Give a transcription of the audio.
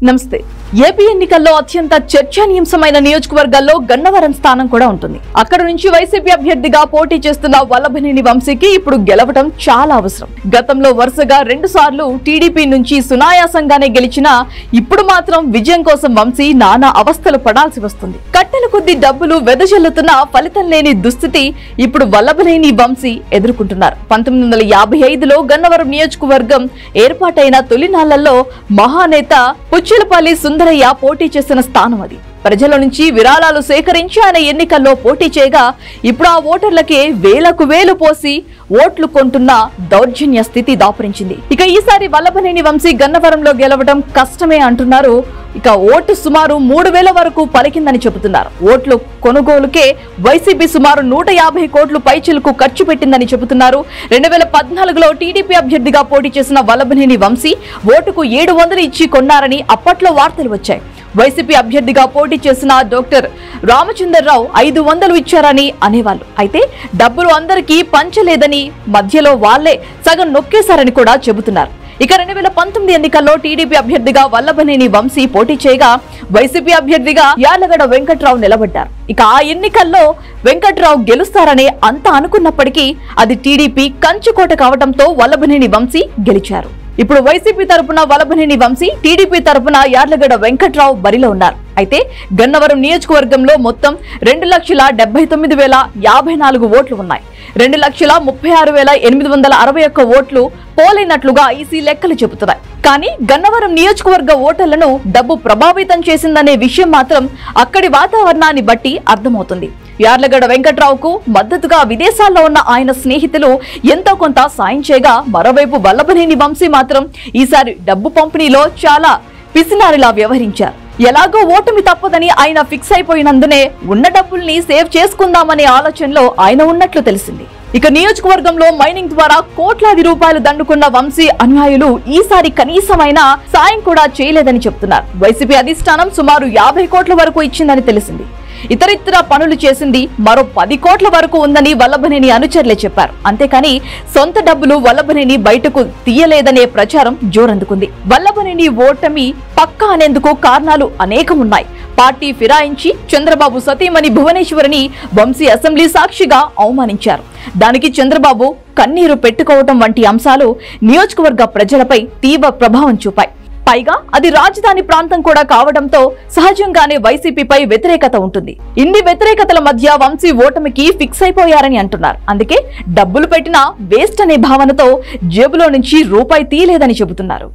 నమస్తే. ఏపీ ఎన్నికల్లో అత్యంత చర్చనీయాంశమైన నియోజకవర్గాల్లో గన్నవరం స్థానం కూడా ఉంటుంది. అక్కడ నుంచి వైసీపీ అభ్యర్థిగా పోటీ చేస్తున్న వల్లభనేని వంశీకి ఇప్పుడు గెలవడం చాలా అవసరం. గతంలో వరుసగా 2 సార్లు టీడీపీ నుంచి సునాయాసంగానే గెలిచినా ఇప్పుడు మాత్రం విజయం కోసం వంశీ నానా అవస్థలు పడాల్సి వస్తుంది. కట్టెల కొద్ది డబ్బులు వెదజల్లుతున్న ఫలితం లేని దుస్థితి ఇప్పుడు వల్లభనేని వంశీ ఎదుర్కొంటున్నారు. 1955లో గన్నవరం నియోజకవర్గం ఏర్పాటైన తొలినాళ్లలో మహానేత పుచ్చలపల్లి సుందరయ్య పోటీ చేసిన స్థానం అది. ప్రజల నుంచి విరాళాలు సేకరించి ఆయన ఎన్నికల్లో పోటీ చేయగా ఇప్పుడు ఆ ఓటర్లకే వేలకు వేలు పోసి ఓట్లు కొంటున్న దౌర్జన్య స్థితి దాపురించింది. ఇక ఈసారి వల్లభనేని వంశీ గన్నవరంలో గెలవడం కష్టమే అంటున్నారు. ఇక ఓటు సుమారు 3000 వరకు పలికిందని చెబుతున్నారు. ఓట్లు కొనుగోలుకే వైసీపీ సుమారు 150 కోట్లు పైచిలకు ఖర్చు పెట్టిందని చెబుతున్నారు. 2014లో టీడీపీ అభ్యర్థిగా పోటీ చేసిన వల్లభనేని వంశీ ఓటుకు 700 ఇచ్చి కొన్నారని అప్పట్లో వార్తలు వచ్చాయి. వైసీపీ అభ్యర్థిగా పోటీ చేసిన డాక్టర్ రామచంద్రరావు 500 ఇచ్చారని అనేవాళ్ళు. అయితే డబ్బులు అందరికీ పంచలేదని, మధ్యలో వాళ్లే సగం నొక్కేశారని కూడా చెబుతున్నారు. ఇక 2019 ఎన్నికల్లో టీడీపీ అభ్యర్థిగా వల్లభనేని వంశీ పోటీ చేయగా వైసీపీ అభ్యర్థిగా యార్లగడ్డ వెంకట్రావు నిలబడ్డారు. ఇక ఆ ఎన్నికల్లో వెంకట్రావు గెలుస్తారని అంతా అనుకున్నప్పటికీ అది టీడీపీ కంచుకోట కావడంతో వల్లభనేని వంశీ గెలిచారు. ఇప్పుడు వైసీపీ తరపున వల్లభనేని వంశీ, టీడీపీ తరపున యార్లగడ్డ వెంకట్రావు బరిలో ఉన్నారు. అయితే గన్నవరం నియోజకవర్గంలో మొత్తం 2,79,054 ఓట్లు ఉన్నాయి. 2,36,861 ఓట్లు పోలైనట్లుగా ఈసీ లెక్కలు చెబుతున్నాయి. కానీ గన్నవరం నియోజకవర్గ ఓటర్లను డబ్బు ప్రభావితం చేసిందనే విషయం మాత్రం అక్కడి వాతావరణాన్ని బట్టి అర్థమవుతుంది. యార్లగడ్డ వెంకట్రావుకు మద్దతుగా విదేశాల్లో ఉన్న ఆయన స్నేహితులు ఎంతో కొంత సాయం చేయగా, మరోవైపు వల్లభనేని వంశీ మాత్రం ఈసారి డబ్బు పంపిణీలో చాలా పిసినారిలా వ్యవహరించారు. ఎలాగో ఓటమి తప్పదని ఆయన ఫిక్స్ అయిపోయినందునే ఉన్న డబ్బుల్ని సేవ్ చేసుకుందామనే ఆలోచనలో ఆయన ఉన్నట్లు తెలిసింది. ఇక నియోజకవర్గంలో మైనింగ్ ద్వారా కోట్లాది రూపాయలు దండుకున్న వంశీ అనుయాయులు ఈసారి కనీసమైన సాయం కూడా చేయలేదని చెప్తున్నారు. వైసీపీ అధిష్టానం సుమారు 50 కోట్ల వరకు ఇచ్చిందని తెలిసింది. ఇతరితర పనులు చేసింది మరో 10 కోట్ల వరకు ఉందని వల్లభనేని అనుచరులే చెప్పారు. అంతేకాని సొంత డబ్బులు వల్లభనేని బయటకు తీయలేదనే ప్రచారం జోరందుకుంది. వల్లభనేని ఓటమి పక్కా అనేందుకు కారణాలు అనేకమున్నాయి. పార్టీ ఫిరాయించి చంద్రబాబు సతీమణి భువనేశ్వరిని వంశీ అసెంబ్లీ సాక్షిగా అవమానించారు. దానికి చంద్రబాబు కన్నీరు పెట్టుకోవటం వంటి అంశాలు నియోజకవర్గ ప్రజలపై తీవ్ర ప్రభావం చూపాయి. పైగా అది రాజధాని ప్రాంతం కూడా కావడంతో సహజంగానే వైసీపీపై వ్యతిరేకత ఉంటుంది. ఇన్ని వ్యతిరేకతల మధ్య వంశీ ఓటమికి ఫిక్స్ అయిపోయారని అంటున్నారు. అందుకే డబ్బులు పెట్టినా వేస్ట్ అనే భావనతో జేబులో నుంచి రూపాయి తీయలేదని చెబుతున్నారు.